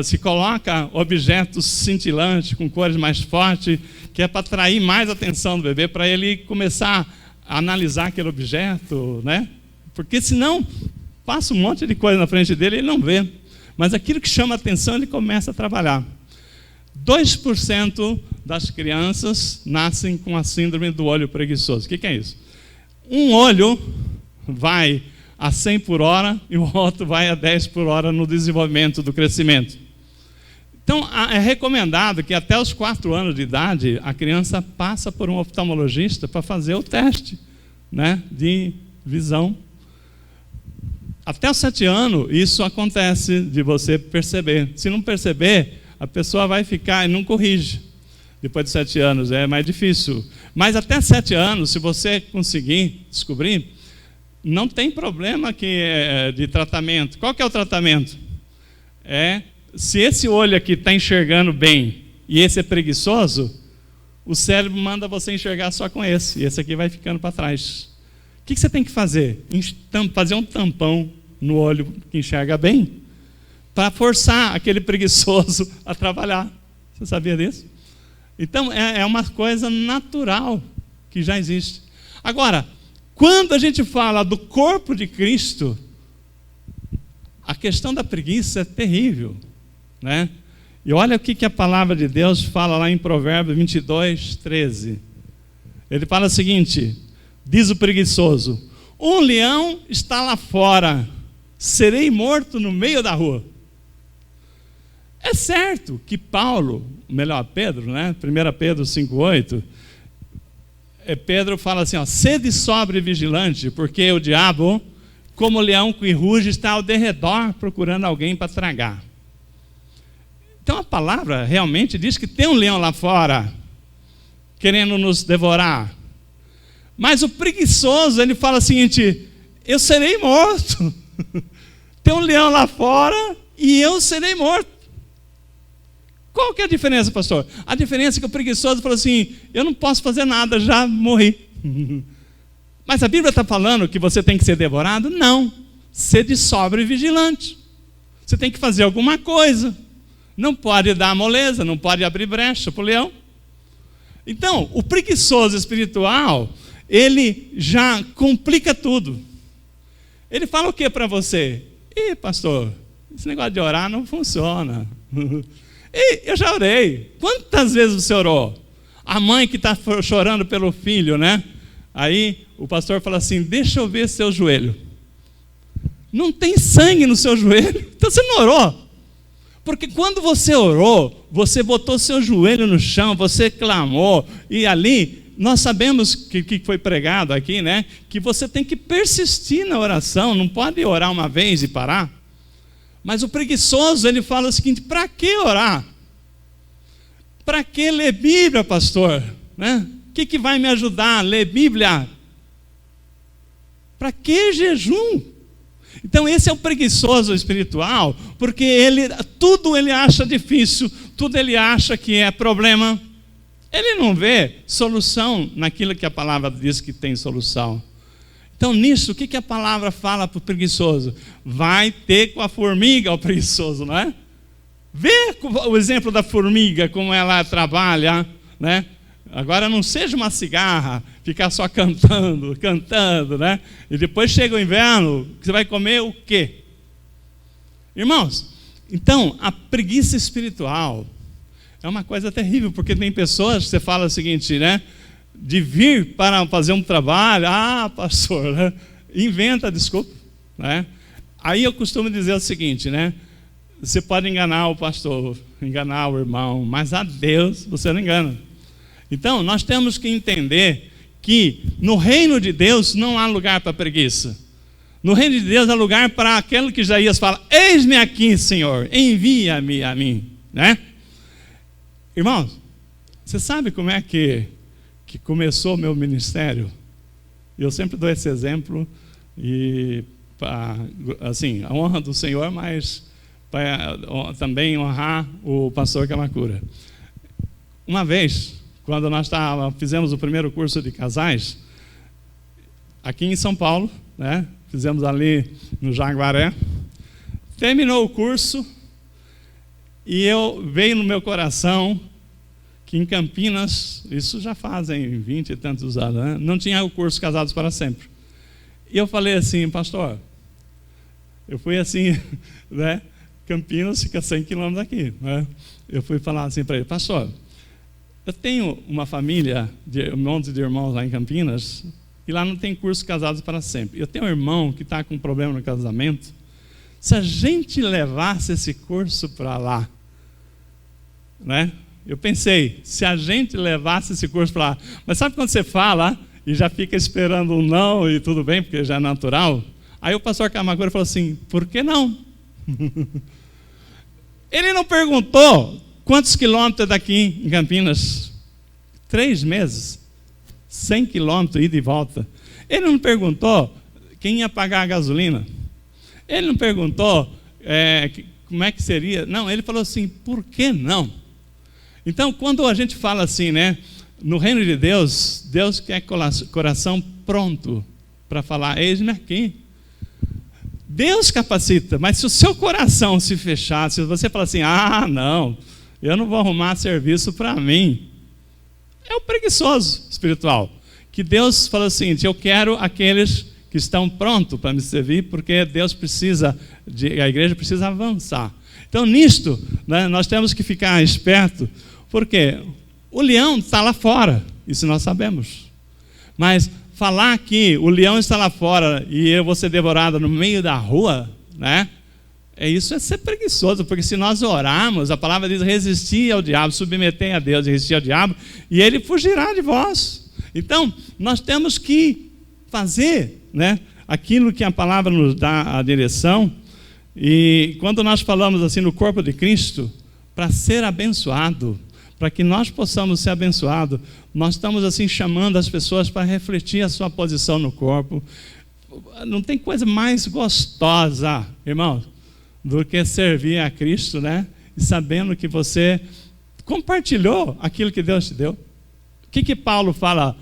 se coloca objetos cintilantes, com cores mais fortes, que é para atrair mais a atenção do bebê, para ele começar a analisar aquele objeto, né? Porque senão passa um monte de coisa na frente dele e ele não vê. Mas aquilo que chama a atenção, ele começa a trabalhar. 2% das crianças nascem com a síndrome do olho preguiçoso. O que é isso? Um olho vai a 100 por hora e o outro vai a 10 por hora no desenvolvimento do crescimento. Então, é recomendado que até os 4 anos de idade a criança passa por um oftalmologista para fazer o teste, né, de visão. Até os 7 anos isso acontece de você perceber. Se não perceber, a pessoa vai ficar e não corrige. Depois de 7 anos é mais difícil. Mas até 7 anos, se você conseguir descobrir, não tem problema de tratamento. Qual que é o tratamento? Se esse olho aqui está enxergando bem e esse é preguiçoso, o cérebro manda você enxergar só com esse. E esse aqui vai ficando para trás. O que você tem que fazer? Fazer um tampão no olho que enxerga bem, para forçar aquele preguiçoso a trabalhar. Você sabia disso? Então, é uma coisa natural que já existe. Agora, quando a gente fala do corpo de Cristo, a questão da preguiça é terrível, né? E olha o que a palavra de Deus fala lá em Provérbios 22, 13. Ele fala o seguinte, diz o preguiçoso: um leão está lá fora, serei morto no meio da rua. É certo que Pedro, né? 1 Pedro 5,8, Pedro fala assim, sede sóbrio e vigilante, porque o diabo, como leão que ruge, está ao derredor procurando alguém para tragar. Então a palavra realmente diz que tem um leão lá fora, querendo nos devorar. Mas o preguiçoso, ele fala o seguinte, eu serei morto. Tem um leão lá fora e eu serei morto. Qual que é a diferença, pastor? A diferença é que o preguiçoso falou assim, eu não posso fazer nada, já morri. Mas a Bíblia está falando que você tem que ser devorado? Não. Sede sóbrio e vigilante. Você tem que fazer alguma coisa. Não pode dar moleza, não pode abrir brecha para o leão. Então, o preguiçoso espiritual, ele já complica tudo. Ele fala o que para você? Pastor, esse negócio de orar não funciona. Eu já orei. Quantas vezes você orou? A mãe que está chorando pelo filho, né? Aí o pastor fala assim, deixa eu ver seu joelho. Não tem sangue no seu joelho, então você não orou. Porque quando você orou, você botou seu joelho no chão, você clamou, e ali nós sabemos que foi pregado aqui, né? Que você tem que persistir na oração, não pode orar uma vez e parar. Mas o preguiçoso, ele fala o seguinte, para que orar? Para que ler Bíblia, pastor? Né? O que vai me ajudar? Ler Bíblia? Para que jejum? Então esse é o preguiçoso espiritual, porque tudo ele acha difícil, tudo ele acha que é problema. Ele não vê solução naquilo que a palavra diz que tem solução. Então nisso, o que a palavra fala para o preguiçoso? Vai ter com a formiga o preguiçoso, não é? Vê o exemplo da formiga, como ela trabalha, né? Agora não seja uma cigarra, ficar só cantando, né? E depois chega o inverno, você vai comer o quê? Irmãos, então a preguiça espiritual é uma coisa terrível, porque tem pessoas que você fala o seguinte, né? De vir para fazer um trabalho, pastor, né? Inventa desculpa, né? Aí eu costumo dizer o seguinte, né? Você pode enganar o pastor, enganar o irmão, mas a Deus você não engana. Então, nós temos que entender que no reino de Deus não há lugar para preguiça. No reino de Deus há lugar para aquele que Isaías fala: eis-me aqui, Senhor, envia-me a mim. Né? Irmãos, você sabe como é que começou o meu ministério? Eu sempre dou esse exemplo, e assim, a honra do Senhor, mas para também honrar o pastor Kamakura. Uma vez, quando nós fizemos o primeiro curso de casais, aqui em São Paulo, né? Fizemos ali no Jaguaré, terminou o curso, e veio no meu coração que em Campinas, isso já fazem 20 e tantos anos, né? Não tinha o curso Casados para Sempre. E eu falei assim: pastor, eu fui assim, né? Campinas fica 100 quilômetros daqui, né? Eu fui falar assim para ele: pastor, eu tenho uma família, um monte de irmãos lá em Campinas, e lá não tem curso Casados para Sempre. Eu tenho um irmão que está com um problema no casamento. Se a gente levasse esse curso para lá, né? Eu pensei, se a gente levasse esse curso para lá, mas sabe quando você fala e já fica esperando um não e tudo bem, porque já é natural? Aí o pastor Kamakura falou assim: por que não? Ele não perguntou quantos quilômetros daqui em Campinas. 3 meses, 100 quilômetros, ida e volta. Ele não perguntou quem ia pagar a gasolina. Ele não perguntou como é que seria. Não, ele falou assim: por que não? Então, quando a gente fala assim, né, no reino de Deus, Deus quer coração pronto para falar: eis-me aqui. Deus capacita, mas se o seu coração se fechar, se você falar assim: ah, não, eu não vou arrumar serviço para mim, é o preguiçoso espiritual. Que Deus fala o seguinte: eu quero aqueles que estão prontos para me servir, porque Deus precisa, a igreja precisa avançar. Então, nisto, né, nós temos que ficar esperto, porque o leão está lá fora, isso nós sabemos. Mas falar que o leão está lá fora e eu vou ser devorado no meio da rua, né? Isso é ser preguiçoso, porque se nós orarmos, a palavra diz: resistir ao diabo, submeter a Deus e resistir ao diabo, e ele fugirá de vós. Então, nós temos que fazer, né, aquilo que a palavra nos dá a direção. E quando nós falamos assim no corpo de Cristo, para ser abençoado, para que nós possamos ser abençoados, nós estamos assim chamando as pessoas para refletir a sua posição no corpo. Não tem coisa mais gostosa, irmão, do que servir a Cristo, né? E sabendo que você compartilhou aquilo que Deus te deu. O que Paulo fala?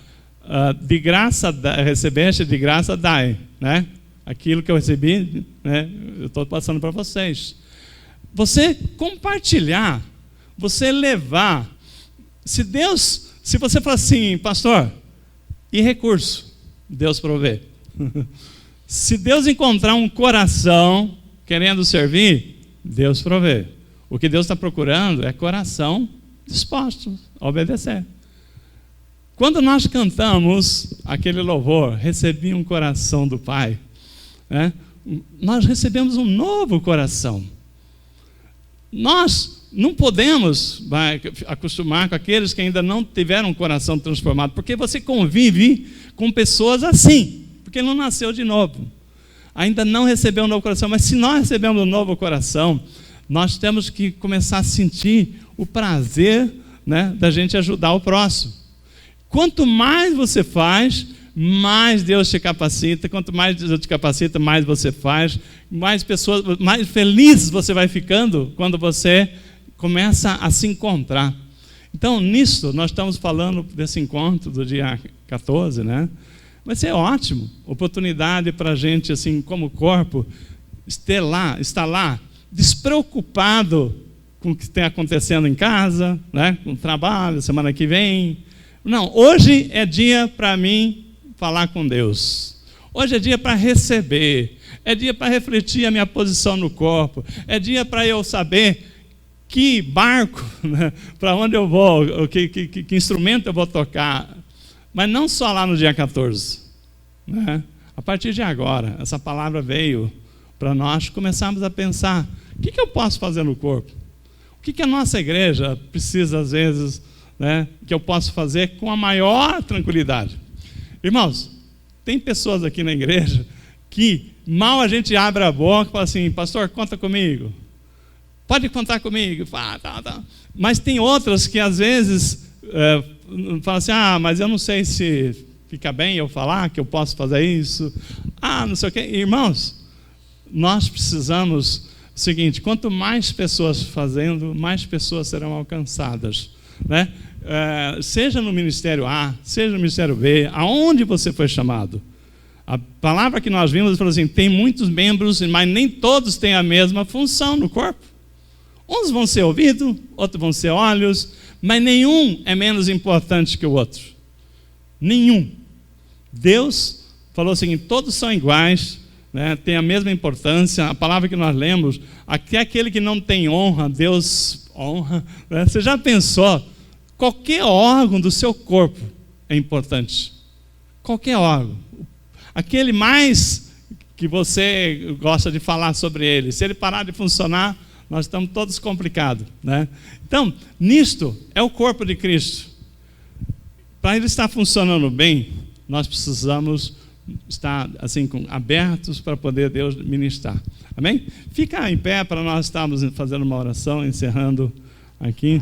De graça recebeste, de graça dai, né? Aquilo que eu recebi, né, eu estou passando para vocês. Você compartilhar, você levar. Se você falar assim: pastor, e recurso? Deus provê. Se Deus encontrar um coração querendo servir, Deus provê. O que Deus está procurando é coração disposto a obedecer. Quando nós cantamos aquele louvor, recebi um coração do Pai, né, nós recebemos um novo coração. Nós não podemos acostumar com aqueles que ainda não tiveram um coração transformado, porque você convive com pessoas assim, porque não nasceu de novo, ainda não recebeu um novo coração. Mas se nós recebemos um novo coração, nós temos que começar a sentir o prazer, né, da gente ajudar o próximo. Quanto mais você faz, mais Deus te capacita. Quanto mais Deus te capacita, mais você faz, mais feliz você vai ficando quando você começa a se encontrar. Então, nisso, nós estamos falando desse encontro do dia 14, né? Vai ser ótimo, oportunidade para a gente, assim, como corpo, estar lá, despreocupado com o que está acontecendo em casa, né? Com o trabalho, semana que vem. Não, hoje é dia para mim falar com Deus. Hoje é dia para receber, é dia para refletir a minha posição no corpo, é dia para eu saber que barco, né, para onde eu vou, que instrumento eu vou tocar. Mas não só lá no dia 14. Né? A partir de agora, essa palavra veio para nós começarmos a pensar: o que eu posso fazer no corpo? O que a nossa igreja precisa, às vezes, né, que eu posso fazer com a maior tranquilidade? Irmãos, tem pessoas aqui na igreja que mal a gente abre a boca e fala assim: pastor, conta comigo. Pode contar comigo. Fala, tá. Mas tem outras que às vezes falam assim: mas eu não sei se fica bem eu falar que eu posso fazer isso. Não sei o quê. Irmãos, nós precisamos o seguinte: quanto mais pessoas fazendo, mais pessoas serão alcançadas, né? Seja no ministério A, seja no ministério B, aonde você foi chamado. A palavra que nós vimos falou assim: tem muitos membros, mas nem todos têm a mesma função no corpo. Uns vão ser ouvidos, outros vão ser olhos, mas nenhum é menos importante que o outro. Nenhum. Deus falou assim: todos são iguais, né, têm a mesma importância. A palavra que nós lemos: até aquele que não tem honra, Deus honra. Né? Você já pensou? Qualquer órgão do seu corpo é importante. Qualquer órgão. Aquele mais que você gosta de falar sobre ele, se ele parar de funcionar, nós estamos todos complicados, né? Então, nisto é o corpo de Cristo. Para ele estar funcionando bem, nós precisamos estar assim, abertos para poder Deus ministrar. Amém? Fica em pé para nós estarmos fazendo uma oração, encerrando aqui.